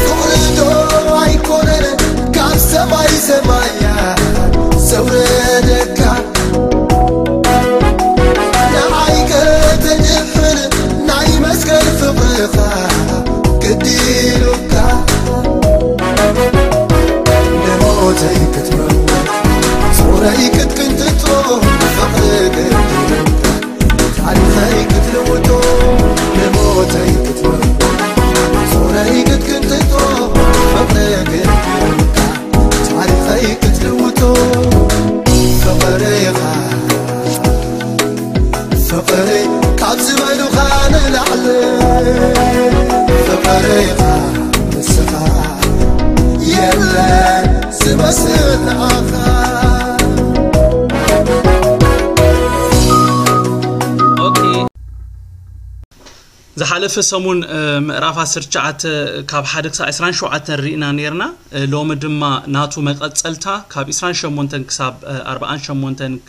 فقردو عيكونن كاب سماي سمايا سوردك نعيك تجفن نعي مسكن فقرخا كديلوك نموتي كتموت صوري كنت تروح فقرك تعرفي كتلوتو نموتي كتموت صوري كنت تروح فقرك تعرفي كتلوتو فقريخا فقري كابز بينو خان العلي فقريخا مسخا يلا سمسل آخر زحلف سمون مقراف 19 كاب حدك 27 رينا نيرنا لوم دما ناتو مقصلتا كاب 28 كساب 48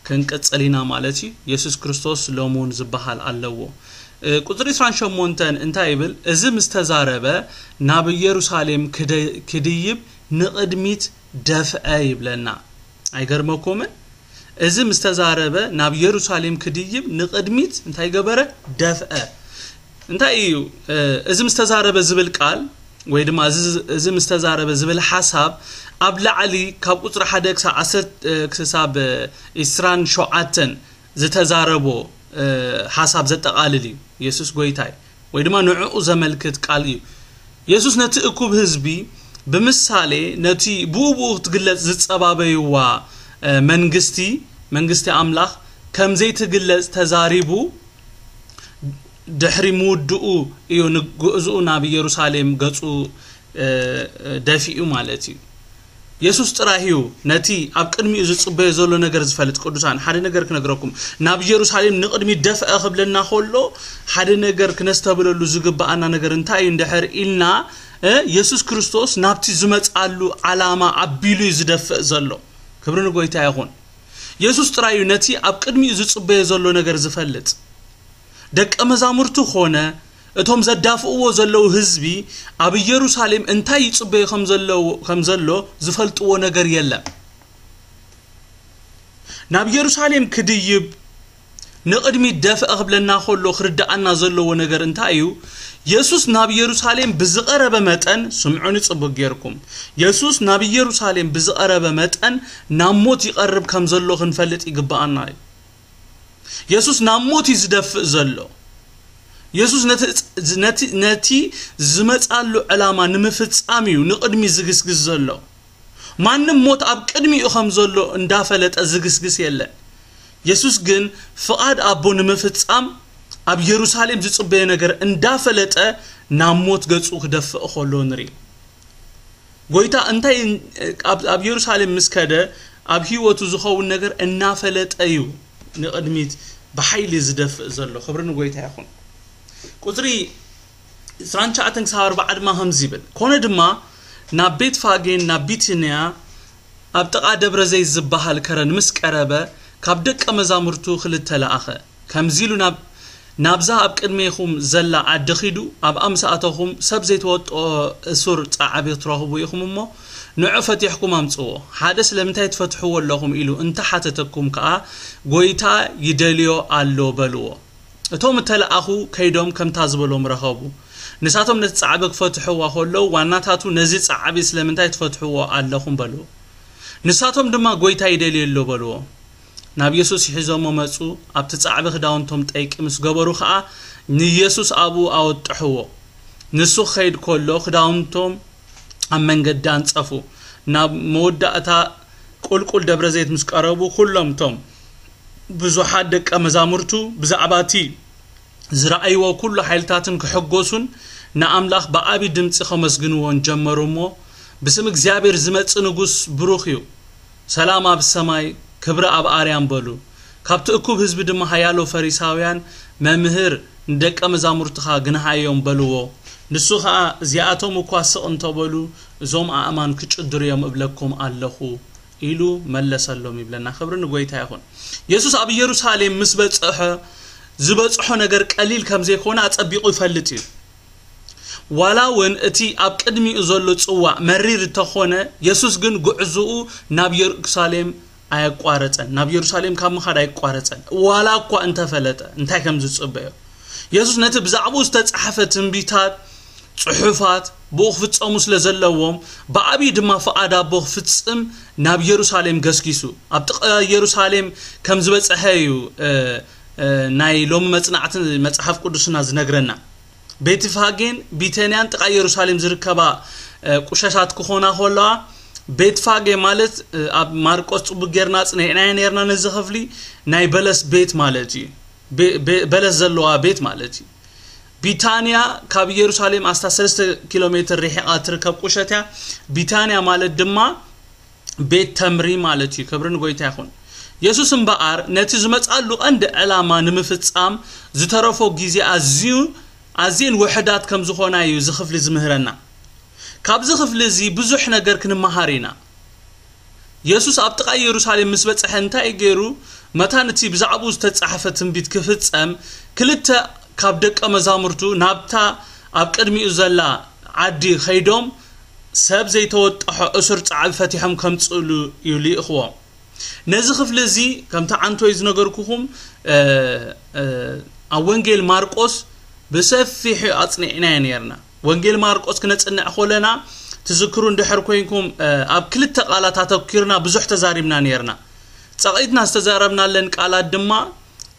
كنقصلينا مالتي يسوع كريستوس لومون زبحال الله قطر 28 انتا يبل ازي مستزاربه ناب يروشاليم كديب نقدميت دفع يبلنا ايغرمكم ازي مستزاربه ناب يروشاليم كديب نقدميت انتا يغبره دفع انتا ايو ازي مستزاربه زبل قال ويدما ازي مستزاربه زبل حساب ابل علي كاب قطر 10 كساب اسران شوعتن زتزاربو حساب زتقاللي يسوس غويتاي ويدما نعو زملكت قاليو يسوس نتاكوب حزبي بمثالي نتي بوبو تغلص زصبابيوا منغستي املاح كم زي تغلص تزاريبو دحري مودو ايو نغزو نبي يروشاليم غصو دافيو مالتي يسوس طراهيو نتي اب قدمي زصبي زلو ነገር ዝፈልጥ ቅዱሳን ሓደ ነገር ክነግረኩም ናብ ኢየሩሳሌም ንቅድሚ ደፍአ ኸብለና ሆሎ ሓደ ነገር ክነስተብለሉ ዝግባአና ነገር እንታይ እንደሕር ኢልና ኢየሱስ ክርስቶስ ናብቲ ዝመጻሉ ዓላማ አቢሉ ዝደፍእ ዘሎ ክብርን ጎይታ ይኹን ኢየሱስ ጥራዩ ነቲ ኣብ ቅድሚ ዝጽበየ ዘሎ ነገር ዝፈልጥ ደቀ መዛሙርቱ ኾነ እቶም ዘዳፍኡዎ ዘለው ህዝቢ ኣብ ኢየሩሳሌም እንታይ ይጽበየ ከም ዘሎ ዝፈልጥዎ ነገር የለም ናብ ኢየሩሳሌም ክድይብ ንቅድሚ ደፍአ ኸብለና ኾሎ ክርዳአና ዘለዎ ነገር እንታይ እዩ ኢየሱስ ናብ ኢየሩሳሌም ብዝቀረበ መጠን ስምዑን ጽቡቅ ገርኩም ኢየሱስ ናብ ኢየሩሳሌም ብዝቀረበ መጠን ናሞት ይቀርብ ከም ዘሎ ክንፈልጥ ይግባአና ኢየሱስ ናሞት ይዝደፍእ ዘሎ ኢየሱስ ነቲ ዝመጻሉ ዕላማ ንምፍጻሚው ንቅድሚ ዝግስግስ ዘሎ ማንም ሞት ኣብ ቅድሚኡ ከም ዘሎ እንዳፈለጠ ዝግስግስ የለ ኢየሱስ ግን ፍቃድ አቦ ንምፍጻም ኣብ ኢየሩሳሌም ዝጽበየ ነገር እንዳፈለጠ ናሞት ገጹ ክደፍእ ኾሎ ንሪ ጎይታ እንታይ ኣብ ኢየሩሳሌም ምስከደ ኣብ ህይወቱ ዝኸውን ነገር እናፈለጠ እዩ ንቅድሚት በኃይል ዝደፍእ ዘሎ ክብርን ጎይታ ይኹን ቁጥሪ 19 ሳርባዕ ድማ همزيبل ኮነ ድማ ናብ ቤት ፋጌን ናብ ቢትንያ ኣብ ጥቃ ደብረ ዘይት ዝበሃል ከረን ምስ ቀረበ ካብ ደቀ መዛሙርቱ ክልተ ለኣኸ ከምዚሉ ናብዛ ኣብ ቅድሜኹም ዘላ ዓድኺዱ ኣብ ኣምሳኣተኹም ሰብ ዘይተወጦ እሱር ጻዕብ ትረኽቡ ኢኹም እሞ ንዑ ፈቲሕኩም ኣምጽዎ ሓደ ስለምንታይ ትፈትሕዎ ኣለኹም ኢሉ እንተሓተተኩም ከዓ ጎይታ ይደልዮ ኣሎ በልዎ እቶም ተለኣኹ ከይዶም ከምታ ዝበሎም ረኸቡ ንሳቶም ነቲ ጻዕብ ክፈትሕዎ ኸለው ዋናታቱ ነዚ ጻዕብ ስለምንታይ ትፈትሕዎ ኣለኹም በልዎ ንሳቶም ድማ ጎይታ ይደልዮ ኣሎ በልዎ ናብ ኢየሱስ ይሕዞሞ መጹ ኣብቲ ጻዕብ ክዳውንቶም ጠይቂ ምስ ገበሩ ከዓ ንኢየሱስ አቡ ኣወጥሕዎ ንሱ ኸይድ ኮሎ ክዳውንቶም ኣብ መንገዲ አንጸፉ ናብ መወዳእታ ቁልቁል ደብረ ዘይት ምስ ቀረቡ ኩሎምቶም ብዙሓት ደቀ መዛሙርቱ ብዛዕባቲ ዝረአይዎ ኩሉ ሓይልታትን ክሕጎሱን ንኣምላኽ በዓቢ ድምጺ ከመስግንዎን ጀመሩሞ ብስም እግዚአብሔር ዝመጽእ ንጉስ ብሩኽ እዩ ሰላም ኣብ ሰማይ ክብሪ ኣብ ኣርያም በሉ ካብቲ እኩብ ህዝቢ ድማ ሃያሎ ፈሪሳውያን መምህር ደቀ መዛሙርትኻ ግንሃዮም በልዎ ንሱ ከዓ እዚኣቶም እኳ ስቕን ተበሉ እዞም ኣእማን ክጭድርዮም እብለኩም ኣለኹ ኢሉ መለሰሎም ይብለና ክብርን ጎይታ ይኹን ኢየሱስ ኣብ ኢየሩሳሌም ምስ በጽሐ ዝበጽሖ ነገር ቀሊል ከም ዘይኮነ አጸቢቁ ይፈልጥ እዩ ወላውን እቲ ኣብ ቅድሚኡ ዘሎ ጽዋዕ መሪር ተኾነ ኢየሱስ ግን ጉዕዙኡ ናብ ኢየሩሳሌም ኣያቋረጸን ናብ ኢየሩሳሌም ካብ ምኻድ ኣይቋረጸን ዋላ እኳ እንተፈለጠ እንታይ ከም ዝጽበዮ ኢየሱስ ነቲ ብዛዕባኡ ዝተጻሕፈ ትንቢታት ጽሑፋት ብኽፍጾሙ ስለ ዘለዎም ብዓቢ ድማ ፈቃድ ኣቦ ክፍጽም ናብ ኢየሩሳሌም ገስጊሱ ኣብ ጥቓ ኢየሩሳሌም ከም ዝበጽሐ እዩ ናይ ሎሚ መጽናዕትን መጽሓፍ ቅዱስና ዝነግረና ቤትፋጌን ቢታንያን ጥቓ ኢየሩሳሌም ዝርከባ ቁሸሻት ክኾና ኸለዋ ቤትፋጌ ማለት ኣብ ማርቆስ ጽቡቕ ጌርና ጽነዕና ነርና ነዚ ክፍሊ ናይ በለስ ቤት ማለት እዩ በለስ ዘለዋ ቤት ማለት እዩ ቢታንያ ካብ ኢየሩሳሌም 13 ኪሎሜትር ርሒቓ ትርከብ ቁሸት እያ ቢታንያ ማለት ድማ ቤት ተምሪ ማለት እዩ ክብርን ጎይታ ይኹን ኢየሱስ እምበኣር ነቲ ዝመጻሉ ቀንዲ ዕላማ ንምፍጻም ዝተረፎ ግዜ ኣዝየን ውሕዳት ከም ዝኾና እዩ ዝኽፍሊ ዝምህረና ካብዚ ክፍሊ እዚ ብዙሕ ነገር ክንመሃር ኢና ኢየሱስ ኣብ ጥቓ ኢየሩሳሌም ምስ በጽሐ እንታይ ገይሩ መታን እቲ ብዛዕባኡ ዝተጻሕፈ ትንቢት ክፍጸም ክልተ ካብ ደቀ መዛሙርቱ ናብታ ኣብ ቅድሚኡ ዘላ ዓዲ ኸይዶም ሰብ ዘይተወጠሖ እሱር ጻዕቢ ፈቲሖም ከምጽሉ እዩ ልኢኽዎም ነዚ ክፍሊ እዚ ከምታ ዓንቶይ ዝነገርኩኹም ኣብ ወንጌል ማርቆስ ብሰፊሕ ኣጽኒዕና ነርና ወንጌል ማርቆስ ክነጽንዕ ኾለና ትዝክሩ እንድሕር ኮይንኩም ኣብ ክልተ ቃላት ኣተኪርና ብዙሕ ተዛሪብና ነርና ጸቂትና ዝተዛረብናለን ቃላት ድማ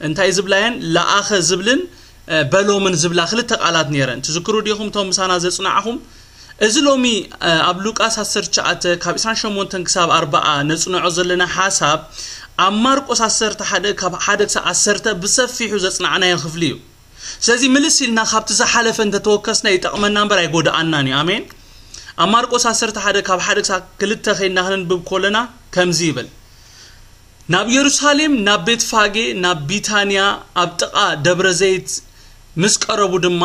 እንታይ ዝብላየን ለኣኸ ዝብልን በሎምን ዝብላ ክልተ ቃላት ነረን ትዝክሩ ዲኹም ቶም ምሳና ዘጽናዕኹም እዚ ሎሚ ኣብ ሉቃስ 19 ካብ 28 ክሳብ 40 ነጽንዖ ዘለና ሓሳብ ኣብ ማርቆስ 11 ካብ 1 ክሳብ 10 ብሰፊሑ ዘጽናዕናዮ ክፍሊ እዩ ስለዚ ምልሲልና ካብቲ ዝሓለፈ እንተተወከስና ይጠቕመና እምበር ኣይጎዳኣናን እዩ ኣሜን ኣብ ማርቆስ 11 ካብ 1 ክሳብ 2 ኸይድና ክንንብብ ከለና ከምዚ ይብል ናብ ኢየሩሳሌም ናብ ቤትፋጌ ናብ ቢታንያ ኣብ ጥቓ ደብረ ዘይት ምስ ቀረቡ ድማ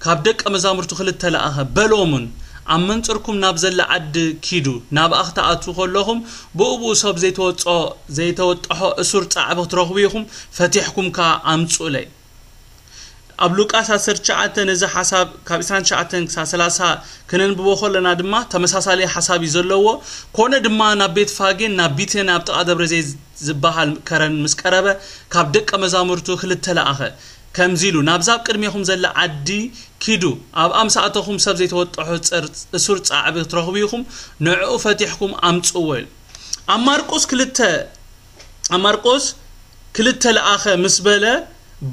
ካብ ደቀ መዛሙርቱ ክልተ ለኣኸ በሎምን ኣብ መንጽርኩም ናብ ዘላ ዓዲ ኪዱ ናብ ኣኽተኣቱ ከለኹም ብእቡኡ ሰብ ዘይተወጥሖ እሱር ጻዕቢ ክትረኽቡ ኢኹም ፈቲሕኩም ካ ኣምጹለይ ኣብ ሉቃስ 19 ነዚ ሓሳብ ካብ 29 ክሳብ 30 ክንንብቦ ከለና ድማ ተመሳሳሊ ሓሳብ እዩ ዘለዎ ኮነ ድማ ናብ ቤትፋጌን ናብ ቢታንያ ኣብ ጥቓ ደብረ ዘይት ዝበሃል ከረን ምስ ቀረበ ካብ ደቀ መዛሙርቱ ክልተ ለኣኸ ከምዚሉ ናብዛብ ቅድሚኹም ዘላ ዓዲ ኪዱ ኣብ ኣምሳኣተኹም ሰብ ዘይተወጥሖ እሱር ጻዕቢ ክትረኽቡ ኢኹም ንዕኡ ፈቲሕኩም ኣምጽዎ ኣብ ማርቆስ ክልተ ለኣኸ ምስ በለ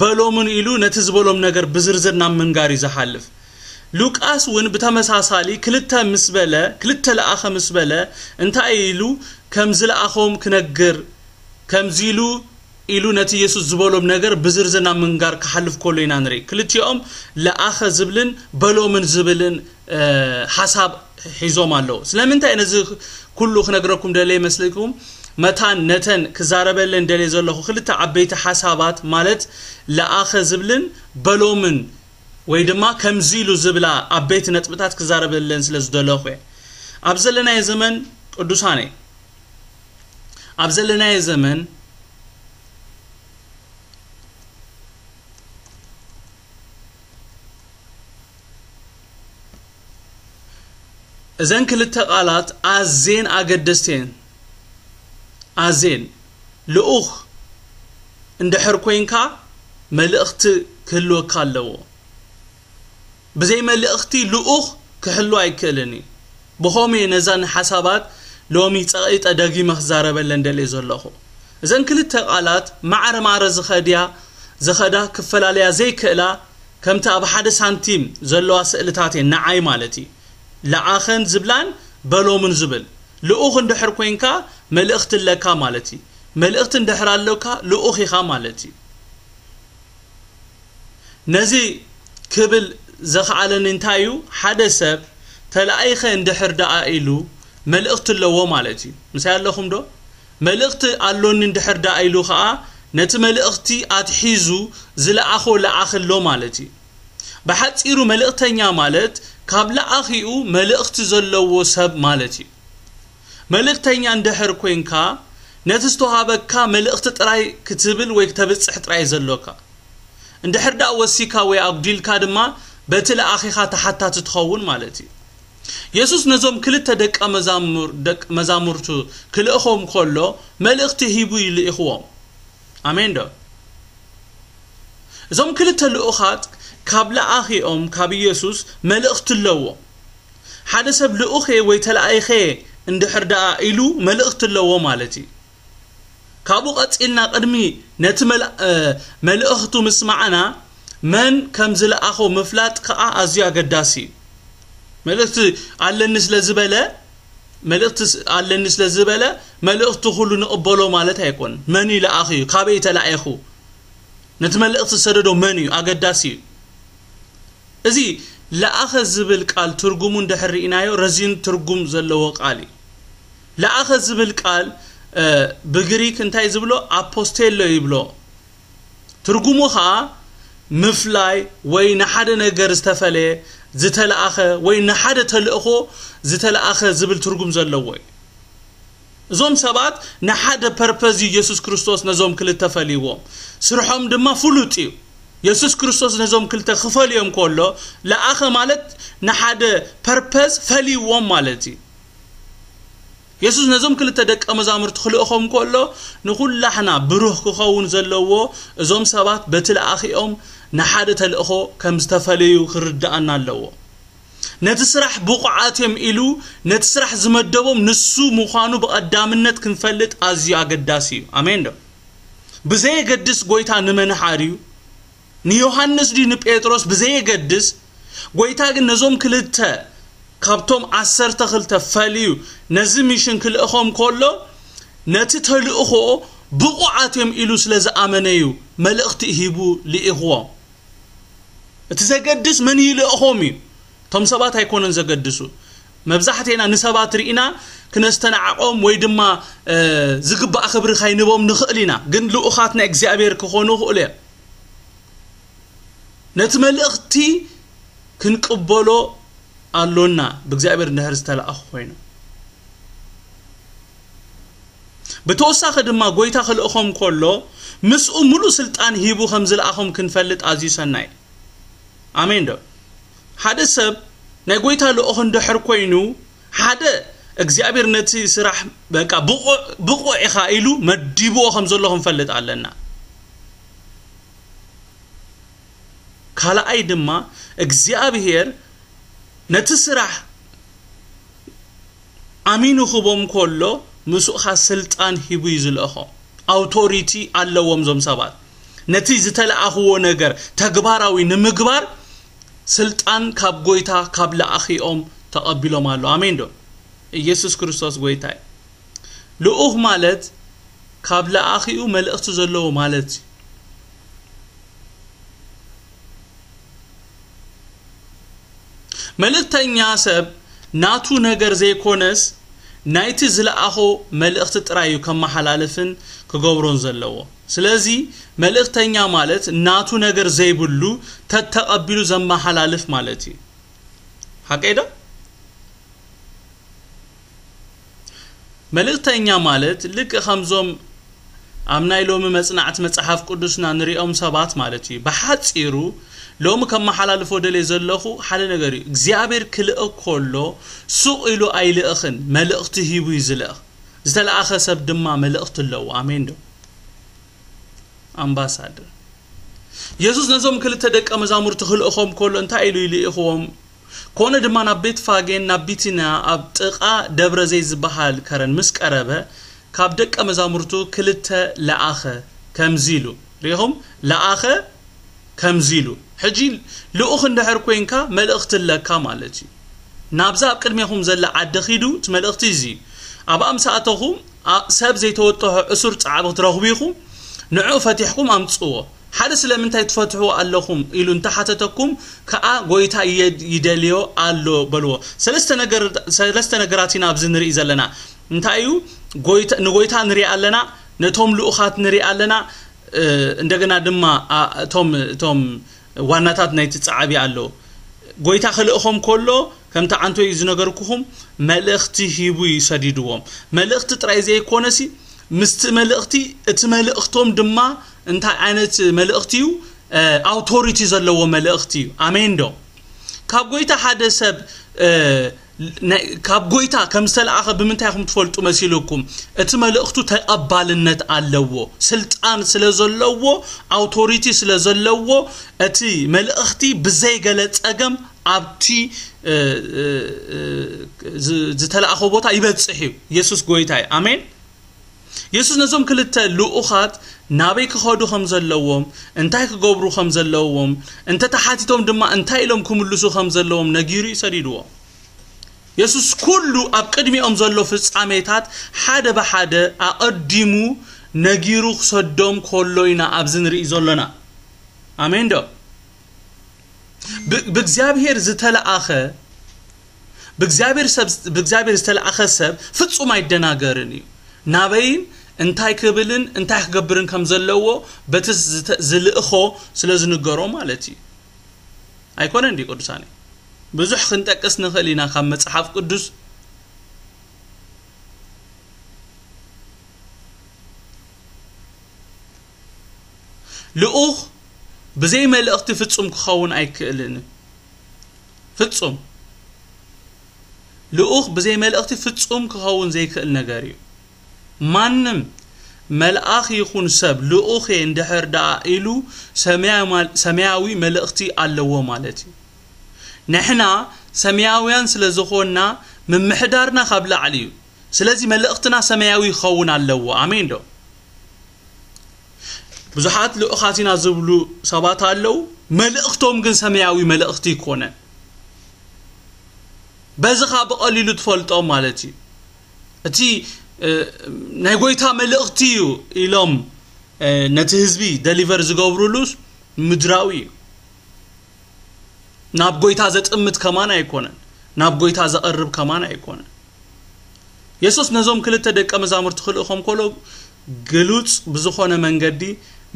በሎምን ኢሉ ነቲ ዝበሎም ነገር ብዝርዝር ናብ ምንጋር ይዝሓልፍ ሉቃስ ውን ብተመሳሳሊ ክልተ ለኣኸ ምስ በለ እንታይ ኢሉ ከም ዝለኣኸም ክነግር ከምዚሉ ኢሉ ነቲ ኢየሱስ ዝበሎም ነገር ብዝርዝር ናብ ምንጋር ክሓልፍ ከሎ ኢና ንርኢ ክልቲኦም ለኣኸ ዝብልን በሎምን ዝብልን ሓሳብ ሒዞም ኣለዉ ስለምንታይ ነዚ ኩሉ ክነግረኩም ደለየ መስለኩም መታን ነተን ክዛረበለን ደለየ ዘለኹ ክልተ ዓበይቲ ሓሳባት ማለት ለኣኸ ዝብልን በሎምን ወይ ድማ ከምዚሉ ዝብላ ዓበይቲ ነጥብታት ክዛረበለን ስለ ዝደለኹ ኣብ ዘለናየ ዘመን ቅዱሳነ ኣብ ዘለናየ ዘመን እዘን ክልተ ቃላት ኣዜን ኣገደስቴን ኣዜን ልኡኽ እንድሕር ኮይንካ መልእኽቲ ክህልወካ ኣለዎ ብዘይ መልእኽቲ ልኡኽ ክህልው ኣይክእልን ብኸመይ ነዛን ሓሳባት ሎሚ ጸቂጠ ደጊመ ክዛረበለን ደልየ ዘለኹ እዘን ክልተ ቃላት ማዕረ ዝኸዳ ክፈላለያ ዘይክእላ ከምቲ ኣብ ሓደ ሳንቲም ዘለዋ ስእልታት ንዓይ ማለት እዩ ለኣኸን ዝብላን በሎምን ዝብል ልኡኽ እንድሕር ኮይንካ መልእኽቲ ለካ ማለት እዩ መልእኽቲ እንድሕር ኣለካ ልኡኽ ኢኻ ማለት እዩ ነዚ ክብል ዘኽኣለን እንታይ እዩ ሓደ ሰብ ተለኣይኸ እንድሕር ደኣ ኢሉ መልእኽቲ ኣለዎ ማለት እዩ ምሳይ ኣለኹም ዶ መልእኽቲ ኣሎኒ እንድሕር ደኣ ኢሉ ከዓ ነቲ መልእኽቲ ኣትሒዙ ዝለኣኾ ለኣኽሎ ማለት እዩ ብሓፂሩ መልእኽተኛ ማለት ካብ ለኣኺኡ መልእኽቲ ዘለዎ ሰብ ማለት እዩ መልእኽተኛ እንድሕር ኮይንካ ነቲ ዝተዋሃበካ መልእኽቲ ጥራይ ክትብል ወይ ክተብጽሕ ጥራይ ዘለካ እንድሕር ዳ ወሲካ ወይ ኣጉዲልካ ድማ بتلأخيخا تحتات تخون مالتي يسوس نزوم كل دق مزامرتو كل أخوهم كله ملأخت هيبوي لإخوهم آمين ده زوم كل تلأخات قبل أخيهم كابي يسوس ملأخت اللو حدث بلأخي ويتلأخي عند حردا إلو ملأخت اللو مالتي كابو قتلنا قدمي نتمل ملأختو مسمعنا من كمزل أخو مفلات كأ أزيا قداسي ملأخت على الناس لزبالة ملأخت على الناس لزبالة ملأخت خلو نقبلو مالتها يكون مني لأخي كابي تلأخو نتملأخت سردو مني أقداسي إذي لأخذ زبل قال ترجمون دحر إنايو رزين ترجم زلوا قالي لأخذ زبل قال بغريك انتاي زبلو أبوستيلو يبلو ترجموها مفلاي وين حد نجر استفله زتل أخ وين حد تلأخو زتل أخ زبل ترجم زلوا زوم سبات نحد purpose يسوع كريستوس نزوم كل تفليوم سرحهم دما فلوتيو يسوع كريستوس نزوم كل تخفليهم كله لأخ مالت نحد purpose فليوم مالتي يسوع نزوم كل تدق أمزامر تخلقهم كله نقول لحنا بروح كخون زلوا زوم سبات بتل أخيهم نحد تلأخو كم استفليو خرد أنا اللوا نتسرح بقعاتهم إلو نتسرح زمدبهم نسو مخانو بقدامنت كنفلت أزيا قداسي آمين ده بزي قدس قويتا نمن حاريو نيوحنس دي نبيتروس بزي قدس قويتا نزوم كلتا كابتوم عسر تخلتا فاليو نزميشن كل أخوهم كله نتتهل أخو بقعاتهم إلو سلز آمنيو ملأخت إهيبو لإخوة تزقدس من يلي أخومي تم سبات هيكونن زقدسو مبزحتنا نسبات رئينا كنستنعقهم ويدما زقب أخبر خاينبهم نخقلنا قن لأخاتنا اكزيابير كخونو خقلي نتملأختي كنقبلو قالونا بكزيابير نهر استلا أخوينا بتوساخ دما قويتا خلقهم كله مسؤو ملو سلطان هيبو خمزل أخهم كنفلت عزي سناي آمين دو حدا سب نقويتا لأخن دحر كوينو حدا اكزيابير نتي سراح بقى بقو إخائلو مديبو خمزل لهم فلت علينا كالا أي دما اكزيابير نتي سراح أمينو خبوم كله مسوخا سلطان هيبو يزل أخو أوتوريتي اللوام زم سبات نتي زتل أخو نجر تقباراوي نمقبار سلطان كاب قويتا كاب لأخيهم تقبلوا مالو آمين دو يسوع كريستوس قويتا لأخ مالت كاب لأخيو ملأخت زلو مالت ملأختين ياسب ناتو نجر زي كونس نايتي زلأخو ملأخت ترايو كما حلالفن كقبرون زلو سلازي ملأختين يا مالت ناتو نجر زي بلو تتقبلو زما حلالف مالتي حقيدا ملأختين يا مالت لك خمزوم أمناي لوم مصنعت مصحف قدسنا نريهم سبات مالتي بحصيرو لوم كما حلالفو دلي زلخو حل نغري اغزيابير كلئ كله سوق إلو أيلأخن ملأخت هيبو يزلأخ زتلأخ سب دما ملأخت اللو آمين دو أمباسادر يسوس نزوم كل تدق أمزامر تخل أخوهم كله انتا إلو يلي أخوهم كون دما نبيت فاقين نبيتنا أبتقى دبر زي زبحال كارن مسك أربا كابدق أمزامرتو كلتا لأخ كمزيلو ريهم لأخ كمزيلو حجي لأخ اندحر كوينكا ملأخت اللكا مالتي نابزا بقدميهم زل عدخيدو تملأختي زي أبا أمساعتهم ساب زي توتوه أسر تعبغ ترغبيخم نعو فتحكم أمتصوه حدث لمن تفتحوا اللهم إلو انتحتتكم كأ قويتا يدليو اللو بلو سلست نقراتنا بزن رئيز لنا انتايو نقويتا نري لنا نتوم لأخات نري لنا اندقنا دما توم واناتات نايت تصعبي اللو قويتا خلقهم كله كم تعنتو يزنقركهم ملأختي هيبو يسديدوهم ملأختي ترايزي كونسي مست ملأختي اتملأختهم دما انت عينت ملأختيو authority زلوا ملأختيو آمين دو ካብ ጎይታ ሓደ ሰብ ካብ ጎይታ ከም ዝተለኣኸ ብምንታይኩም ትፈልጡ መሲልኩም እቲ መልእኽቱ ተቀባልነት ኣለዎ ስልጣን ስለዘለዎ አውቶሪቲ ስለዘለዎ እቲ መልእኽቲ ብዘይ ገለጸገም ኣብቲ ዝተለኣኸ ቦታ ይበጽሕ ኢየሱስ ጎይታይ አሜን ኢየሱስ ነዞም ክልተ ልኡኻት ናበይ ክኸዱ ከም ዘለዎም እንታይ ክገብሩ ከም ዘለዎም እንተ ተሓቲቶም ድማ እንታይ ኢሎም ክምልሱ ከም ዘለዎም ነጊሩ ይሰዲድዎ ኢየሱስ ኩሉ ኣብ ቅድሚኦም ዘሎ ፍጻሜታት ሓደ በሓደ ኣቀዲሙ ነጊሩ ክሰዶም ኮሎይና ኣብዚ ንርኢ ዘለና አሜን ዶ በእግዚአብሔር ዝተለኣኸ በእግዚአብሔር ዝተለኣኸ ሰብ ፍጹም አይደናገርን እዩ ናበይን እንታይ ክብልን እንታይ ክገብርን ከም ዘለዎ በቲ ዝልእኾ ስለዝንገሮ ማለት እዩ ኣይኮነ እንዲ ቅዱሳኔ ብዙሕ ክንጠቅስ ንኽእል ኢና ካብ መጽሓፍ ቅዱስ ልኡኽ ብዘይ መልእኽቲ ፍጹም ክኸውን ኣይክእልን ፍጹም ልኡኽ ብዘይ መልእኽቲ ፍጹም ክኸውን ዘይክእል ነገር እዩ ማንም መልአኽ ይኹን ሰብ ልኡኽ እንድሕር ዳ ኢሉ ሰማያዊ መልእኽቲ ኣለዎ ማለት እዩ ንሕና ሰማያውያን ስለዝኾንና ምምሕዳርና ካብ ላዕሊ እዩ ስለዚ መልእኽትና ሰማያዊ ይኸውን ኣለዎ አሜን ዶ ብዙሓት ልኡኻትና ዝብሉ ሰባት ኣለው መልእኽቶም ግን ሰማያዊ መልእኽቲ ይኮነ በዝኻ በቀሊሉ ትፈልጦም ማለት እዩ እቲ ናይ ጎይታ መልእኽቲ እዩ ኢሎም ነቲ ህዝቢ ዴሊቨር ዝገብሩሉስ ምድራዊ ናብ ጎይታ ዘጥምት ከማን ኣይኮነን ናብ ጎይታ ዘቀርብ ከማን ኣይኮነን ኢየሱስ ነዞም ክልተ ደቀ መዛሙርት ክልእኹም ኮሎ ግሉጽ ብዝኾነ መንገዲ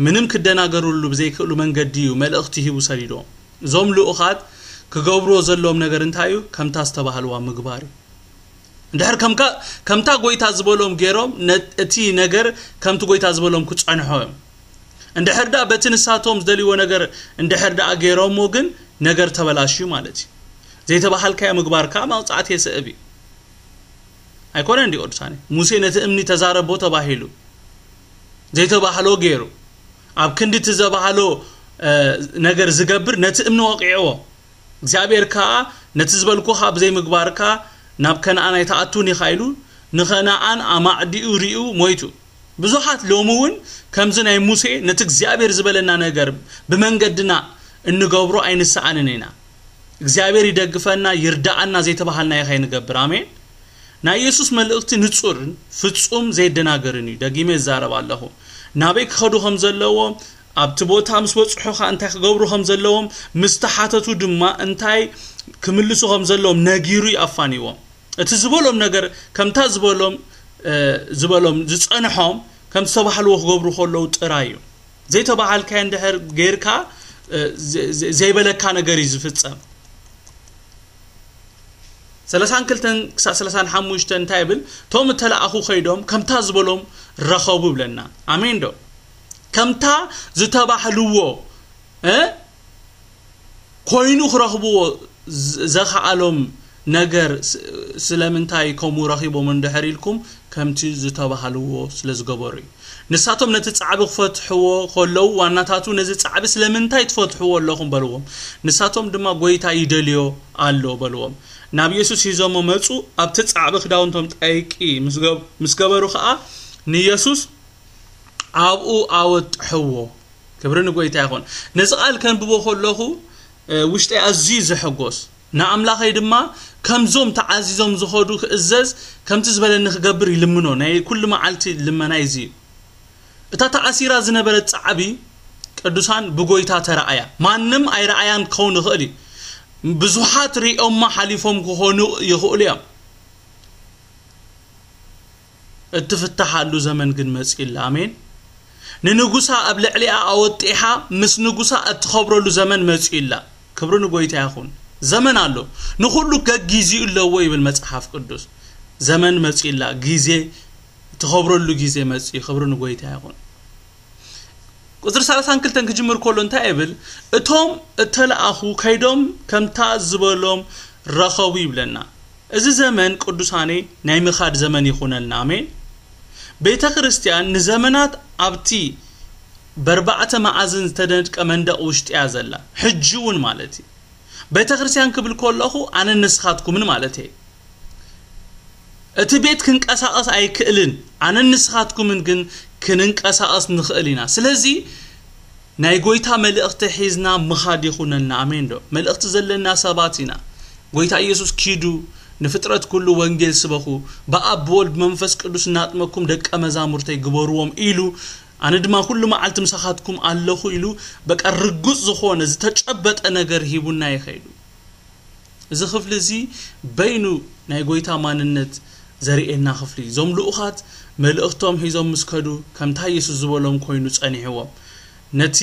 ምንም ክደናገሩሉ ብዘይክእሉ መንገዲ እዩ መልእኽቲ ሂቡ ሰዲዶም ዞም ልኡኻት ክገብሩ ዘለዎም ነገር እንታይ እዩ ከምታ ዝተባህልዋ ምግባር እንድሕር ከምታ ጎይታ ዝበሎም ገይሮም እቲ ነገር ከምቲ ጎይታ ዝበሎም ክጸንሖም እንድሕር ዳ በቲ ንሳቶም ዝደልይዎ ነገር እንድሕር ዳ ገይሮሞ ግን ነገር ተበላሽዩ ማለት እዩ ዘይተባህልካዮ ምግባርካ ማውጻእት የስእብ ኣይኮነ እንዲ ቅዱሳኔ ሙሴ ነቲ እምኒ ተዛረቦ ተባሂሉ ዘይተባህሎ ገይሩ ኣብ ክንዲ ተዘባህሎ ነገር ዝገብር ነቲ እምኒ ወቂዕዎ እግዚአብሔር ከዓ ነቲ ዝበልኩኻ ብዘይ ምግባርካ ናብ ከነዓን ኣይተኣቱን ይኻይሉ ንኸነዓን ኣማዕዲኡ ሪኡ ሞይቱ ብዙሓት ሎሙውን ከምዚ ናይ ሙሴ ነቲ እግዚአብሔር ዝበለና ነገር ብመንገድና እንገብሮ ኣይንሰኣንን ኢና እግዚአብሔር ይደግፈና ይርዳአና ዘይተባህልና ይኻይ ንገብር አሜን ናይ ኢየሱስ መልእኽቲ ንጹርን ፍጹም ዘይደናገርን እዩ ደጊመ ይዛረብ ኣለኹ ናበይ ክኸዱ ከም ዘለዎም ኣብቲ ቦታ ምስ በጽሑኻ እንታይ ክገብሩ ከም ዘለዎም ምስተሓተቱ ድማ እንታይ ክምልሱ ከም ዘለዎም ነጊሩ ይኣፋኒዎም እቲ ዝበሎም ነገር ከምታ ዝበሎም ዝጸንሖም ከም ዝተባህልዎ ክገብሩ ከለዉ ጥራይ እዩ ዘይተባህልካ እንድሕር ጌርካ ዘይበለካ ነገር እዩ ዝፍጸም 32 ክሳብ 35 እንታይ ይብል ቶም ተለኣኹ ኸይዶም ከምታ ዝበሎም ረኸቡ ብለና አሜን ዶ ከምታ ዝተባህልዎ ኮይኑ ክረኽብዎ ዘኻኣሎም ነገር ስለምንታይ ከምኡ ረኺቦም እንድሕር ኢልኩም ከምቲ ዝተባህልዎ ስለዝገበሩ እዩ ንሳቶም ነቲ ጻዕቢ ክፈትሕዎ ከለዉ ዋናታቱ ነዚ ጻዕቢ ስለምንታይ ትፈትሕዎ ኣለኹም በልዎም ንሳቶም ድማ ጎይታ ይደልዮ ኣሎ በልዎም ናብ ኢየሱስ ሂዞሞ መጹ ኣብቲ ጻዕቢ ክዳውንቶም ጠይቂ ምስ ገበሩ ከዓ ንኢየሱስ ኣብኡ ኣወጥሕዎ ክብሪ ንጎይታ ይኹን ነዚ ቃል ከንብቦ ከለኹ ውሽጠይ ኣዝዩ ዝሕጎስ ንኣምላኸይ ድማ ከምዞም ተዓዚዞም ዝኸዱ ክእዘዝ ከምቲ ዝበለኒ ክገብር ይልምኖ ናይ ኩሉ መዓልቲ ልመና እዚ እታ ተዓሲራ ዝነበረት ጻዕቢ ቅዱሳን ብጎይታ ተረኣያ ማንም ኣይረኣያን ክኸውን ይኽእል እዩ ብዙሓት ሪኦማ ሓሊፎም ክኾኑ ይኽእሉ እዮም እትፍታሓሉ ዘመን ግን መጽኢላ አሜን ንንጉሳ ኣብ ልዕሊኣ ኣወጢሓ ምስ ንጉሳ እትኸብረሉ ዘመን መጽኢላ ክብሪ ንጎይታ ይኹን ዘመን ኣሎ ንኹሉ ከግዚኡ ኣለዎ ይብል መጽሓፍ ቅዱስ ዘመን መጽኢላ ጊዜ ትኸብረሉ ጊዜ መጽኢ ክብሪ ንጎይታ ይኹን ቁጥር 32 ክጅምር ኮሎ እንታይ ይብል እቶም እተላአኹ ከይዶም ከምታ ዝበሎም ረኸቡ ይብለና እዚ ዘመን ቅዱሳኔ ናይ ምኻድ ዘመን ይኹነልና አሜን ቤተ ክርስቲያን ንዘመናት ኣብቲ በርባዕተ ማዕዝን ዝተደንቀ መንደቕ ውሽጢ ያዘላ ሕጅውን ማለት እዩ ቤተ ክርስቲያን ክብል ኮለኹ ኣነ ንስኻትኩምን ማለት እዩ እቲ ቤት ክንቀሳቀስ ኣይክእልን ኣነ ንስኻትኩምን ግን ክንንቀሳቀስ ንኽእል ኢና ስለዚ ናይ ጎይታ መልእኽቲ ሒዝና ምኻድ ይኹነልና አሜን ዶ መልእኽቲ ዘለና ሰባት ኢና ጎይታ ኢየሱስ ኪዱ ንፍጥረት ኩሉ ወንጌል ስበኹ በአብ ወልድ መንፈስ ቅዱስ ናጥመኩም ደቀ መዛሙርተይ ግበርዎም ኢሉ ኣነ ድማ ኩሉ መዓልቲ ምሳኻትኩም ኣለኹ ኢሉ በቃ ርጉጽ ዝኾነ ዝተጨበጠ ነገር ሂቡና ይኸይዱ እዚ ክፍሊ እዚ በይኑ ናይ ጎይታ ማንነት ዘርኤና ክፍሊ ዞም ልኡኻት መልእኽቶም ሒዞም ምስከዱ ከምታ ኢየሱስ ዝበሎም ኮይኑ ጸኒሕዎም ነቲ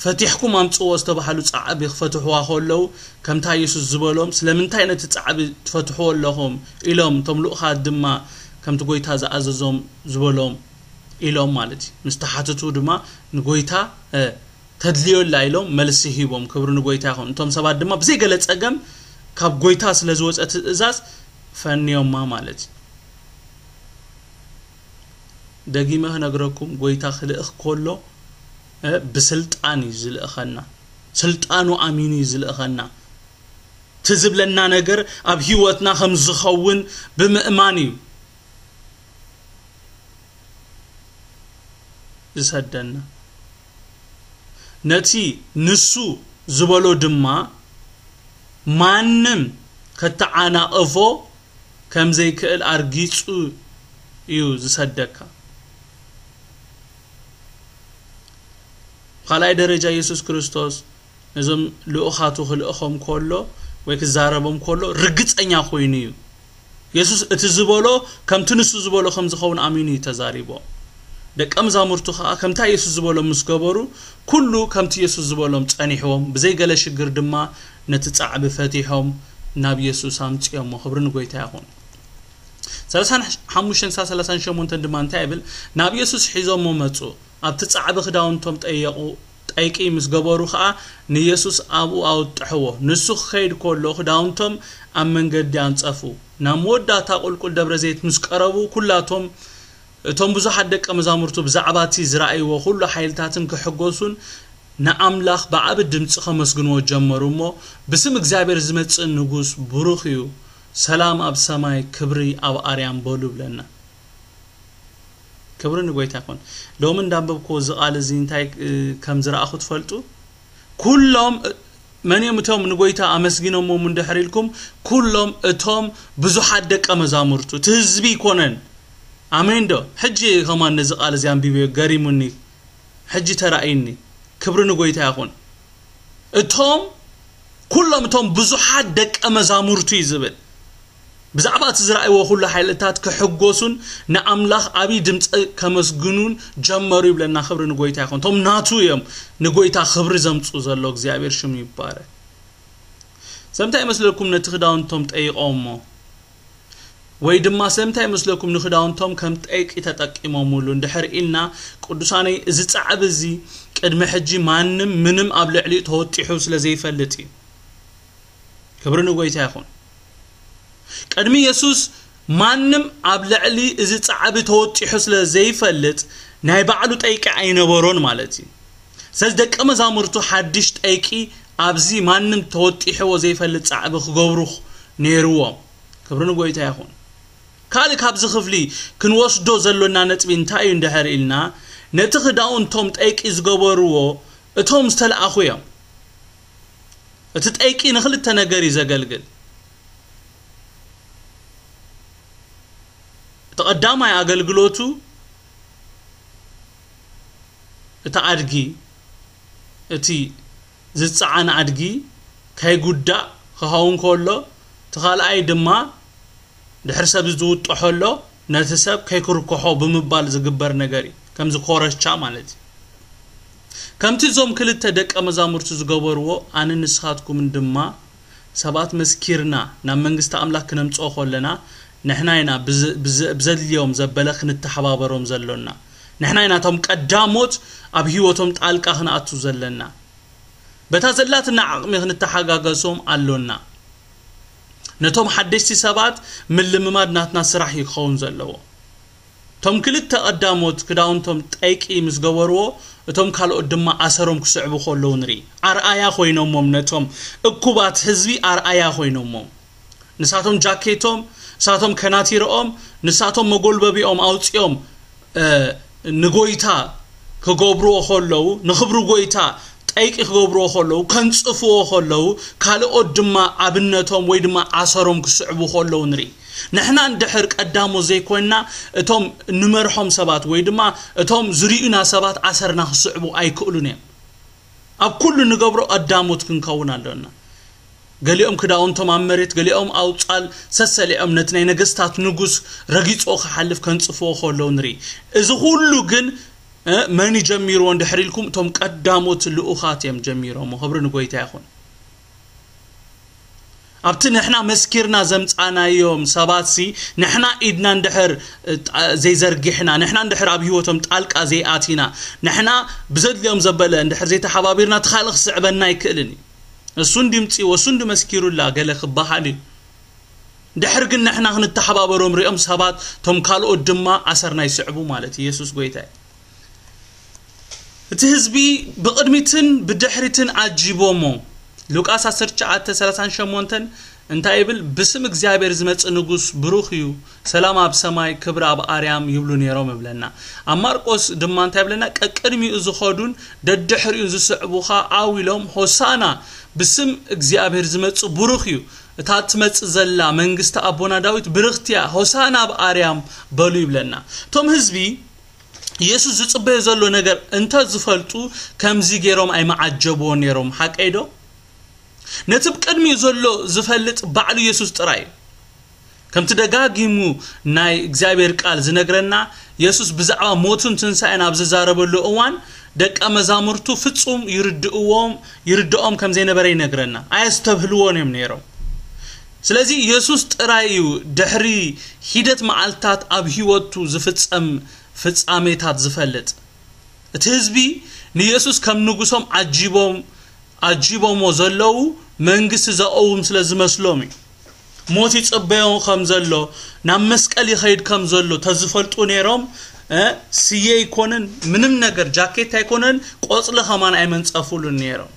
ፈቲሕኩም አምጽዎ ዝተባሃሉ ጻዕቢ ክፈትሕዋ ከለው ከምታ ኢየሱስ ዝበሎም ስለምንታይ ነቲ ጻዕቢ ትፈትሕዎ ኣለኹም ኢሎም ቶም ልኡኻት ድማ ከምቲ ጎይታ ዝኣዘዞም ዝበሎም ኢሎም ማለት ምስተሓትቱ ድማ ንጎይታ ተድልዮላ ኢሎም መልሲ ሂቦም ክብሩ ንጎይታ ይኹን እንቶም ሰባት ድማ ብዘይ ገለ ጸገም ካብ ጎይታ ስለ ዝወፀ ትእዛዝ ፈንዮማ ማለት ደጊመ ነግረኩም ጎይታ ክልእኽ ኮሎ بسلطان يزلقنا سلطانو امين يزلقنا تزبلنا ነገር ኣብ ህይወትና ከም ዝኸውን ብምእማን እዩ ዝሰደና ነቲ ንሱ ዝበሎ ድማ ማንም ከተዓናቅፎ ከም ዘይክእል አርጊጹ እዩ ዝሰደካ خلاي درجة يسوع كريستوس نزم لؤخاتو خلقهم كله ويكزاربهم كله رجت أنيا خوينيو يسوع اتزبولو كم تنسو زبولو خمس خون أميني تزاريبو دك أم زامرتو خا كم تا يسوع زبولو مسكبرو كله كم تي يسوع زبولو متأنيحهم بزي قلش الجردما نتتعب فتيهم نبي يسوع سامت يوم خبرنا قوي تاعون سلسان حموشن سلسان شمون تندمان تابل نبي يسوع حيزهم ممتو أبتتصعب خداون توم تأيقي مسجبارو خا نيسوس أبو أو تحوه نسخ خير كله خداون توم أمن قد ينصفو نمود داتا قول كل دبر زيت مسكربو كلاتهم توم بزح حدك مزامرتو بزعباتي زرعي وكل حيلتاتن كحجوسون نأملاخ بعبد دمت خمس جنود جمرو مو بسم إجابر زمت النجوس بروخيو سلام أب سماي كبري أو أريان بولو بلنا كبرنا قوي تكون لو من دام بكو زقال زين تاي كم زرع أخذ فلتو كلهم من يوم توم نقويتا أمسجينهم ومن دحريلكم كلهم توم بزحد دك أمزامرتو تهزبي كونن آمين دو حجي كمان نزقال زين بيبي قري مني حجي ترى كبرنا قوي تكون توم كلهم توم بزحد دك أمزامرتو يزبل بزعبات زرعي وكل حيلتات كحجوسون نأملاخ أبي دمت كمسجنون جمروا بلنا خبر نقويتا يكون توم ناتو يوم نقويتا خبر زمت وزلوك زيابير شمي باره سمتى مثلكم نتخداون توم تأيق أمه ويدما سمتى مثلكم نخداون توم كم تأيق إتتك إمامولون دحر إلنا قدساني زت عبزي كدم حجي منم أبلع لي تهوتي حوس لزي فلتي خبر نقويتا يكون قدمي يسوس مانم أبلعلي إذا تعبت هوتي حسل زي فلت ناي بعلو تأيكي عينورون مالتي سازدك أما زامرتو حدش تأيكي أبزي مانم تهوتي حو زي فلت تعبخ غوروخ نيروام كبرنو قوي تايخون كالك هابز خفلي كن وصدو زلونا نتبين تايون دهر إلنا نتخداون توم تأيكي زغورو توم ستل أخويا تتأيكي نخلت تنقري زغلقل تقدام يا أقلقلوتو تأدقي تي زت عن أدقي كي قدا خهون كله تخال أي دما دحرسب زود حلو نتسب كي كركحو بمبال زجبر نجاري كم زخورش شامالتي كم تزوم كل التدك أمزامر تزجبروا أنا نسخاتكم من دما سبات مسكيرنا نمنجست أملاك نمت أخو لنا نحنا هنا بزد اليوم زبلخ نتحبابرهم زلنا نحنا يناتهم قداموت اب هيوتهم طالقا خناتو زلنا بتازلاتنا عقمي نتحاغاغسوم አሎና ነቶም حدشتي سبات من لمماد ناتنا سراح يخون زلو توم كلت قداموت كداونتم طيقي مسغورو توم كالو دما اسروم كسعبو خلو نري ارآيا خوينومم نتوم اكوبات حزبي ارآيا خوينومم نساتهم جاكيتوم ساتهم كناتيرኦም نساتهم مغولببيኦም አውጽዮም ንጎይታ ከጎብሮ ሆለው ንኽብሩ ጎይታ ጠይቅ ከጎብሮ ሆለው ከንጽፎ ሆለው ካልኦ ድማ አብነቶም ወይ ድማ አሰሮም ክስዕቡ ሆለው ንሪ نحن ندحر قدامو زيكونا اتوم نمرحم سبات ወይ ድማ اتوم زرينا سبات عسرنا خصعبو አይክሉንም اب كل نغبرو قداموت ክንከውን አለና ገሊኦም ክዳውንቶም አመሬት ገሊኦም አውጻል ሰሰለ እምነት ናይ ነገስታት ንጉስ ረጊጾ ከሐልፍ ከንጽፎ ሆለው ንሪ እዚ ሁሉ ግን ማን ይጀምሩ እንደሕሪልኩም ቶም ቀዳሞት ልኡኻት የም ጀምሩ መኽብርን ጎይታ ይኹን ابت نحنا مسكرنا زمصانا يوم سباتسي نحنا ايدنا ندحر زي زرغحنا نحنا ندحر اب هيوتهم طالقا زي اتينا نحنا بزد اليوم زبله ندحر زي تحبابيرنا تخالق صعبنا يكلني السون دمصي وسون دمسكيرولا غله خبحالي دحر ግን نحنا نتحبابرهم ريم سبات توم كالو دما اسرنا يسعبو مالتي يسوس غويتا تهزبي بقدميتن بدحريتن عجيبومو لوقاس 10:38 انتا يبل بسم እግዚአብሔር ዝመጽ ንጉስ ብሩኽዩ ሰላም አብ ሰማይ ክብር አብ አርያም ይብሉ ነይሮም ብለና አማርቆስ ድማንታ ይብለና ቀቅድሚኡ ዝኸዱን ደድሕሪኡ ዝስዕቡኻ አዊሎም ሆሳና بسم እግዚአብሔር ዝመጽ ብሩኽዩ እታትመጽ ዘላ መንግስት አቦና ዳዊት ብርኽትያ ሆሳና አብ አርያም በሉ ይብለና ቶም ህዝቢ ኢየሱስ ዝጽበየ ዘሎ ነገር እንተ ዝፈልጡ ከምዚ ገሮም አይ ማዓጀቦ ነይሮም ሐቀይዶ نتب قدمي زلو زفلت بعل يسوس طراي كم تدغاغيمو ناي እግዚአብሔር ቃል ዝነግረና ኢየሱስ بزعوا موتن تنساين ابز زاربلو اوان دق مزامرتو ፍጹም ይርድኦም ከም ዘይነበረ ይነግረና አያስተብህልዎንም ነይሮም ስለዚህ ኢየሱስ ጥራዩ ድሕሪ ሂደት ማዓልታት አብ ህይወቱ ዝፍጸም ፍጻሜታት ዝፈልጥ እቲ ህዝቢ ንኢየሱስ ከም ንጉሶም አጂቦሞ ዘለው መንግስት ዘአውም ስለዝመስሎሚ ሞት ይጽበየው ከም ዘሎ ናብ መስቀል ይኸይድ ከም ዘሎ ተዝፈልጡ ነይሮም ሲየ ይኮነን ምንም ነገር ጃኬት አይኮነን ቆጽለ ኸማን አይመንጸፉሉን ነይሮም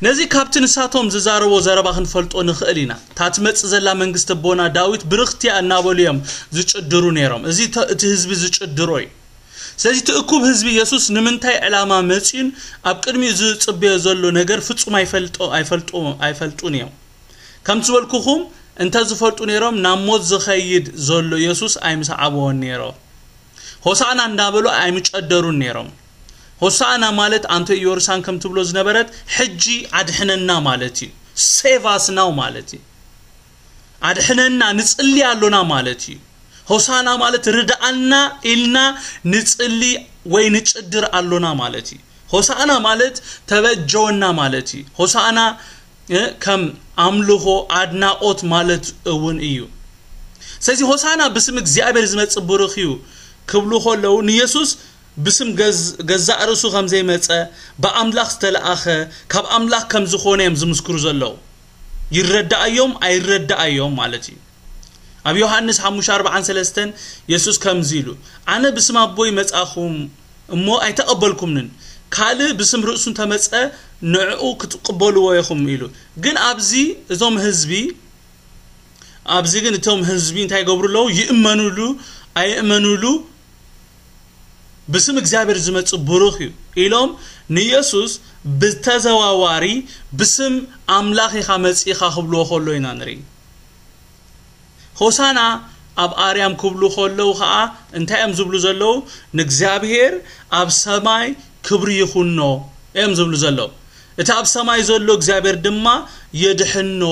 ነዚ ካፕትን ሳቶም ዝዛረቦ ዘረባኽን ፈልጦ ንኽእሊና ታትመጽ ዘላ መንግስት ቦና ዳዊት ብርኽቲ አናበልዮም ዝጭድሩ ነይሮም እዚ እቲ ህዝቢ ዝጭድሮይ ስለዚህ ተእኩብ ህዝብ ኢየሱስ ንምንታይ ዕላማ መጽን ኣብ ቅድሚ ዝጽበየ ዘሎ ነገር ፍጹም አይፈልጡን እዮም ከም ዝወልኩኹም እንተ ዝፈልጡ ነይሮም ናሞት ዝኸይድ ዘሎ ኢየሱስ አይምሰዓቦን ነይሮም ሆሳና እንዳበሉ አይምጨደሩን ነይሮም ሆሳና ማለት አንተ ኢየሩሳሌም ከም ትብሎ ዝነበረት ሕጂ አድሕነና ማለት እዩ ሴቫስ ናው ማለት እዩ አድሕነና ንጽሊ ያሎና ማለት እዩ ሆሳና ማለት ርዳአና ኢልና ንጽሊ ወይ ንጭድር አሎና ማለት እዩ ሆሳና ማለት ተበጀውና ማለት እዩ ሆሳና ከም አምልኾ አድናኦት ማለት እውን እዩ ስለዚህ ሆሳና በስም እግዚአብሔር ዝመጽ ብሩኽዩ ክብሉ ሆለው ኢየሱስ بسم جز أرسو خمزة متى بأملاخ تلاخ كاب أملاخ كم زخونهم زمسكرو زلوا يرد أيوم أي رد أيوم مالتي أبي يوحنس حمش 4:3 يسوع كم زيلو أنا بسم أبوي متى أخوم مو أيتقبلكم نن كاله بسم رؤسون تمتى نعو كتقبلوا وياهم إلو جن أبزي زوم حزبي أبزي جن توم حزبين تاي قبروا له يأمنوا له أي يأمنوا له بسم እግዚአብሔር ዝመጽ ብሩኽ ኢሎም ንኢየሱስ ብተዘዋዋሪ بسم አምላኽ ኢኻ መጽኢኻ ክብሎ ሆሎ ኢና ንሪ ሆሳና ኣብ አርያም ክብሉ ሆለው ኸኣ እንታይም ዝብሉ ዘለው ንእግዚአብሔር ኣብ ሰማይ ክብሪ ይኹኖ እዮም ዝብሉ ዘለው እቲ ኣብ ሰማይ ዘሎ እግዚአብሔር ድማ የድሕኖ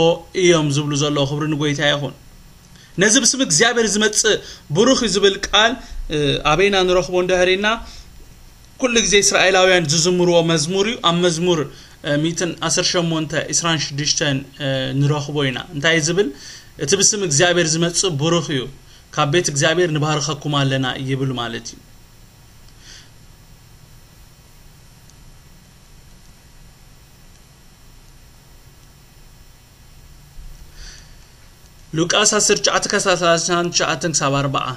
እዮም ዝብሉ ዘለው ክብሪ ንጎይታ ይኹን ነዚ بسم እግዚአብሔር ዝመጽ ብሩኽ ዝብል ቃል አቤና ንረኽቦ እንደህሪና ኩሉ ግዜ እስራኤላውያን ዝዝምሩዎ መዝሙር እዩ ኣብ መዝሙር 118 ንረኽቦ ኢና እንታይ ዝብል እቲ بسم እግዚአብሔር ዝመጽ ብሩኽ እዩ ካብ ቤት እግዚአብሔር ንባርኸኩም ኣለና ይብል ማለት እዩ ሉቃስ 10:39-40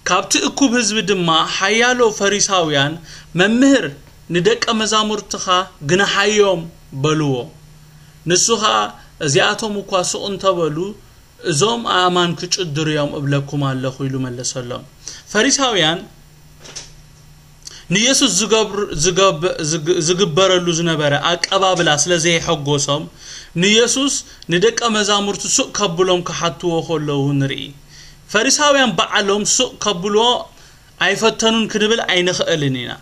ካብቲ እኩብ ህዝብ ድማ ሓያሎ ፈሪሳውያን መምህር ንደቀ መዛሙርትኻ ግናሓዮም በልዎ ንሱኻ እዚኣቶም እኳ ሱቕ እንተበሉ እዞም ኣማን ክጭድርዮም እብለኩም ኣለኹ ኢሉ መለሰሎም ፈሪሳውያን ንኢየሱስ ዝግበረሉ ዝነበረ ኣቀባብላ ስለዘይ ሕጎሶም ንኢየሱስ ንደቀ መዛሙርቱ ሱቕ ከብሎም ከሓትዎ ከለዉ ንርኢ ፈሪሳውያን በዓሎም ሱቕ ከብሎ ኣይፈተኑን ክንብል ኣይንኽእልን ኢና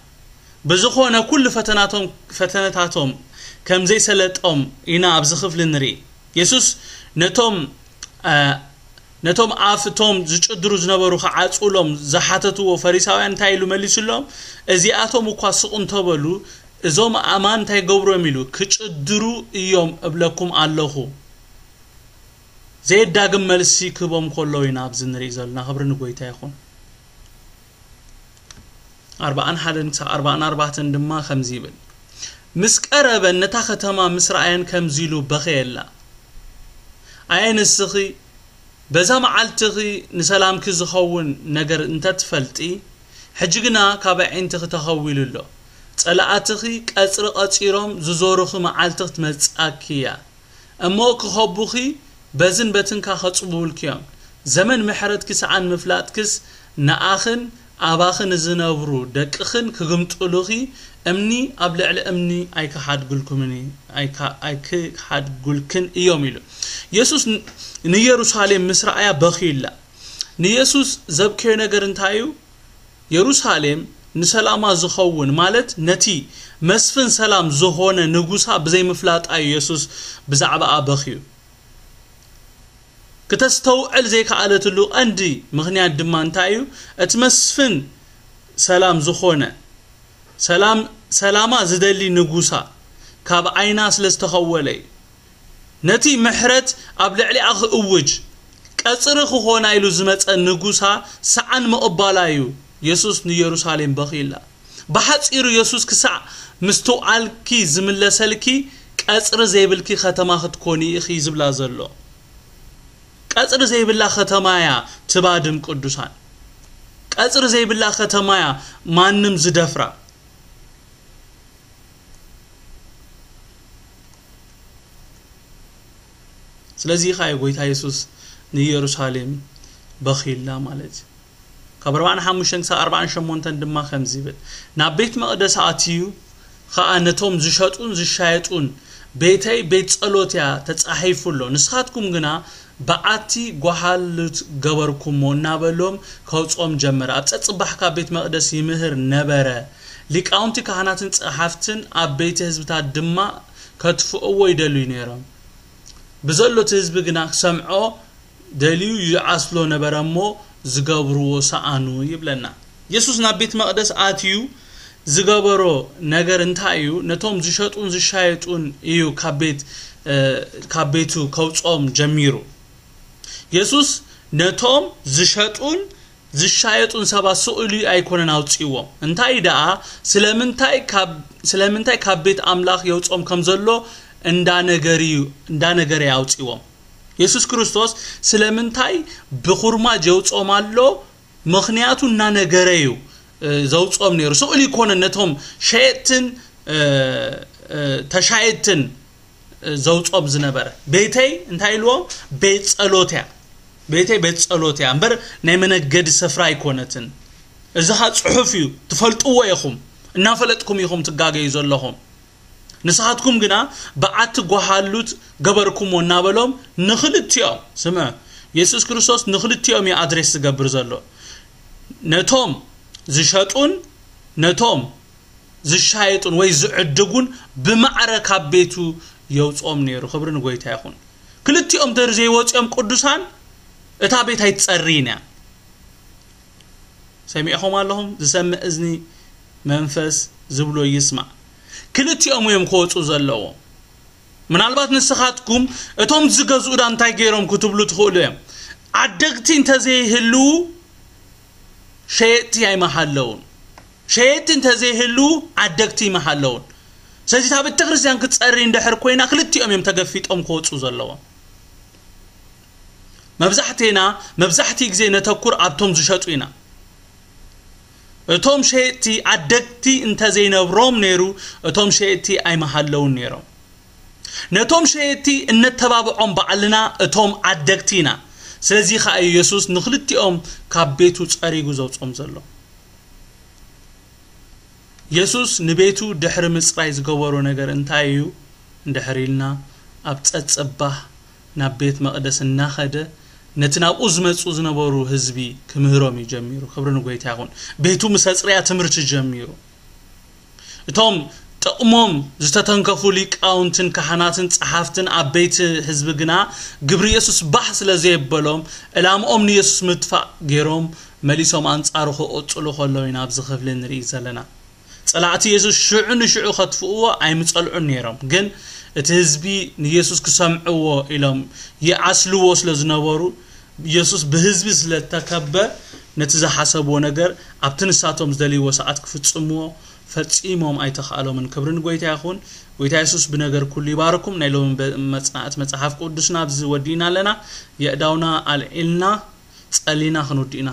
በዝኾነ ኩሉ ፈተነታቶም ከም ዘይሰለጦም ኢና ኣብዚ ክፍሊ ንርኢ ኢየሱስ ነቶም ኣፍቶም ዝጭድሩ ዝነበሩ ከዓጹሎም ዝሓተትዎ ፈሪሳውያን እንታይ ኢሉ መሊሱሎም እዚኣቶም እኳ ሱቕ እንተበሉ እዞም ኣማን እንታይ ገብሮም ኢሉ ክጭድሩ እዮም እብለኩም ኣለኹ ዘይዳግም መልሲ ክቦም ከለዉ ኢና ኣብዚ ንርኢ ዘለና ክብሪ ንጎይታ ይኹን 41-44 ድማ ከምዚ ይብል ምስ ቀረበ ነታ ከተማ ምስራኤን ከምዚ ኢሉ በኸየላ ኣየንስኺ በዛ መዓልትኺ ንሰላምኪ ዝኸውን ነገር እንተትፈልጢ ሕጂ ግና ካብ ዓይንትኺ ተኸዊሉሎ ጸላኣትኺ ቀጽሪ ቀጺሮም ዝዞሩኺ መዓልትኺ ትመጻኪያ እሞ ክኸቡኺ በዝን በትንካ ኸጽቡልክዮም ዘመን ምሕረትኪ ሰዓን ምፍላጥክስ ንኣኽን ኣባኽን ዝነብሩ ደቅኽን ክግምጥሉኺ እምኒ ኣብ ልዕሊ እምኒ ኣይክሓድጉልክን እዮም ኢሉ ኢየሱስ ንኢየሩሳሌም ምስራያ በኺላ ንኢየሱስ ዘብከዮ ነገር እንታይ እዩ ኢየሩሳሌም ንሰላማ ዝኸውን ማለት ነቲ መስፍን ሰላም ዝሆነ ንጉሳ ብዘይ ምፍላጥ ኢየሱስ ብዛዕባ በኺዩ ከተስተውዕል ዘይከኣለትሉ ቀንዲ ምኽንያት ድማ እንታይ እዩ እቲ መስፍን ሰላም ዝሆነ ሰላማ ዝደሊ ንጉሳ ካብ ዓይና ስለዝተኸወለ ነቲ ምሕረት ኣብ ልዕሊኣ ክእውጅ ቀጽሪ ክኾና ኢሉ ዝመፀ ንጉሳ ሰዓን መቕባላዩ ኢየሱስ ንኢየሩሳሌም በኺላ ብሓጺሩ ኢየሱስ ክሳዕ ምስተውዓልኪ ዝምለሰልኪ ቀጽሪ ዘይብልኪ ከተማ ክትኮኒ ኢኺ ዝብላ ዘሎ ቀጽሪ ዘይብላ ከተማያ ትባድም ቅዱሳን ቀጽሪ ዘይብላ ከተማያ ማንም ዝደፍራ ስለዚህ ኻይ ጎይታ ኢየሱስ ንኢየሩሳሌም በኺላ ማለት ካብ 45-48 ድማ ከምዚ ይብል ናብ ቤት መቕደስ ኣትዩ ኸኣ ነቶም ዝሸጡን ዝሻየጡን ቤተይ ቤት ጸሎትያ ተጻሒፉሎ ንስኻትኩም ግና በዓቲ ጓሃሉት ገበርኩሞ እናበሎም ከውጾም ጀመረ ኣብ ጸጽባሕ ካብ ቤት መቕደስ ይምህር ነበረ ሊቃውንቲ ካህናትን ጸሓፍትን ኣብ ቤት ህዝብታት ድማ ከትፍእዎ ይደልዩ ነይሮም بزلت حزب جنا سمعه دليل يعصلو نبرمو زغبرو سانو يبلنا يسوس نبيت مقدس آتيو زغبرو نجر انتايو نتوم زشطون زشايطون ايو كابيتو كوصوم جميرو يسوس نتوم زشطون زشايطون سبا سؤلي ايكونن اوصيوم انتاي دا سلامنتاي كابيت املاخ يوصوم كمزلو እንዳነገሪ ያውጽዎም ኢየሱስ ክርስቶስ ስለምንታይ በኹርማ ጀውጾማሎ ምኽንያቱ እና ነገረዩ ዘውጾም ነሩ ሰኡሊ ኮነነቶም ሸይትን ተሻይትን ዘውጾም ዝነበረ ቤተይ እንታይልዎ ቤት ጸሎትያ እምበር ናይ መነገድ ስፍራ ይኮነትን እዛኻ ጽሑፍዩ ትፈልጥዎ ይኹም እና ፈለጥኩም ይኹም ትጋገዩ ዘለኹም ንስኻትኩም ግና በዓት ጓሃሉት ገበርኩም ወናበሎም ንኽልትዮም ስምዕ ኢየሱስ ክርስቶስ ንኽልትዮም አድሬስ ዝገብር ዘሎ ነቶም ዝሸጡን ነቶም ዝሻይጡን ወይ ዝዕድጉን ብማዕረካ ቤቱ የውጾም ነይሩ ክብሪ ንጎይታ ይኹን ክልትዮም ደር ዘይወጽዮም ቅዱሳን እታ ቤት ኣይትጸሪና ሰሚዕኹም ኣለኹም ዝሰምዕ እዝኒ መንፈስ ዝብሎ ይስማዕ ክልትዮም እዮም ከወጹ ዘለዎ ምናልባት ንስኻትኩም እቶም ዝገዝኡ ዳ እንታይ ገይሮም ክትብሉ ትኽእሉ እዮም عدقتي انت زي هلو شيئتي اي محلون شيئتي انت زي هلو عدقتي محلون سيدي تاب التغرسيان كتصري اندحر كوينا كلتي اميم تقفيت ام كوصو زلوا مبزحتي غزي نتكور ابتوم زشطوينا اتوم شيئتي عدقتي انت زي نبروم نيرو اتوم شيئتي اي محلون نيرو نتوم شيئتي ان تبابعهم بعلنا اتوم عدقتينا سلازي خا يسوس نخلتيهم كابيتو صريغو زوصوم زلو يسوس نبيتو دحر مصراي زغورو ነገር እንታዩ እንደحريلنا اب ጸጸባህ ናቤት መቅደስ እናኸደ ነትናብ ኡዝመጹ ዝነበሩ ህዝቢ ክምህሮም ይጀምሩ ክብርን ጎይታ ይሁን ቤቱ መሰጽሪያ ትምርት ጀምሩ እቶም ጥቅሞም ዝተተንከፉ ሊቃውንትን ካህናትን ጸሐፍትን አበይት ህዝብ ግና ግብር ኢየሱስ ባህ ስለዘይበሎም እላምኦም ኢየሱስ ምትፋ ገሮም መሊሶም አንጻሩ ኸኦጽሉ ኸለውና ብዝኽፍልን ርኢ ዘለና ጸላዕቲ ኢየሱስ ሽዑ ኸትፍዎ አይምጸልዑን ነይሮም ግን እቲ ህዝቢ ኢየሱስ ክሰምዕዎ ኢሎም ይዓስልዎ ስለዝነበሩ ኢየሱስ በህዝቢ ስለተከበ ነቲ ዝሐሰብዎ ነገር ኣብትንሳቶም ዝደልይዎ ሰዓት ክፍጽምዎ ፈጽሞም አይተኻሎም ክብርን ጎይታ ይኹን ጎይታ ኢየሱስ በነገር ኩሉ ይባርኩም ናይሎም መጽናዕት መጽሐፍ ቅዱስና ብዝ ወዲና ለና የዳውና አልኢልና ጸሊና ክንውዲና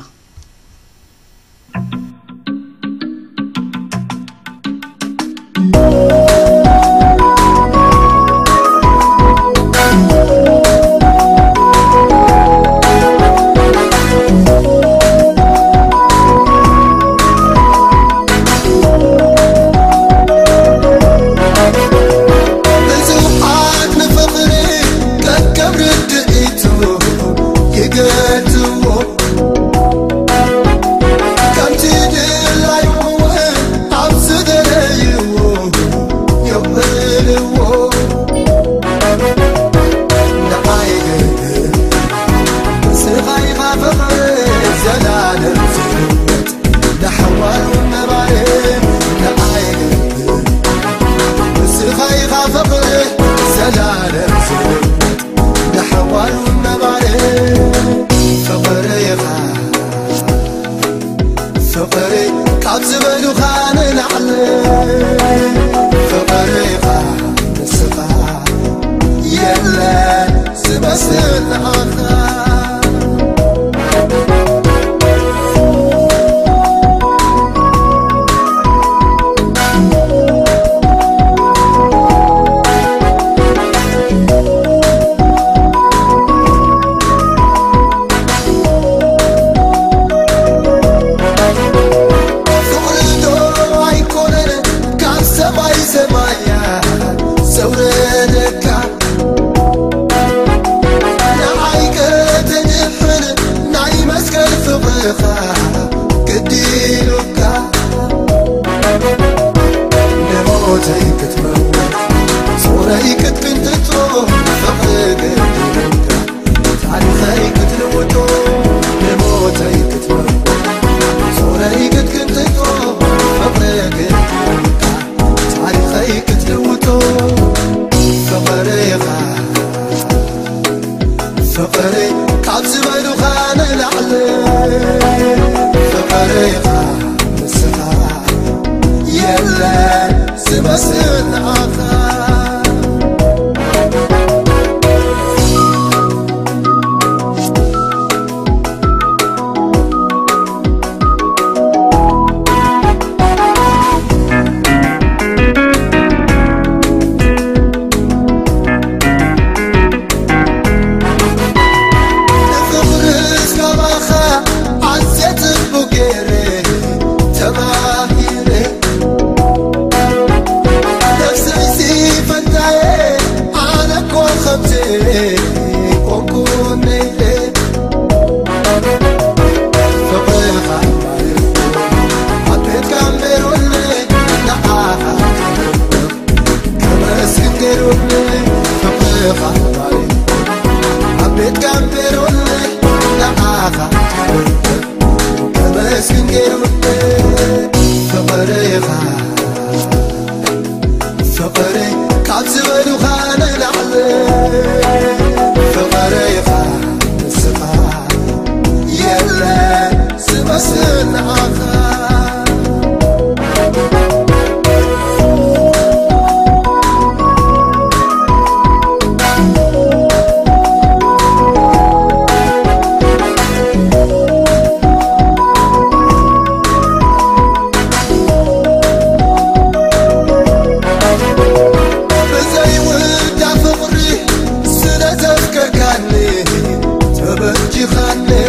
كبرتي خاني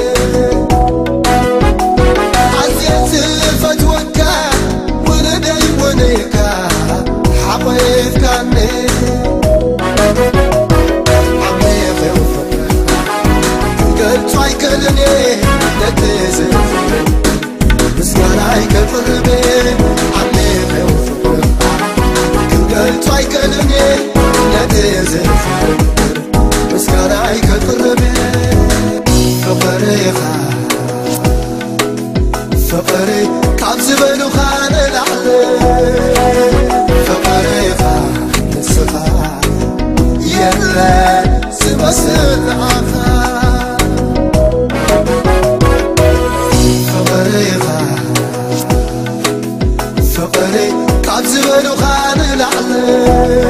عزيز فتوكا ولدي ونيكا حبيت كاني عمي خوفك قلت عيكلني نتزل مسكاراي كفربي عمي خوفك قلت عيكلني نتزل مسكاراي كفربي فقري كعب زبلو خان العلي فقري نسخة يلا سبسل عخا فقري كعب زبلو خان العلي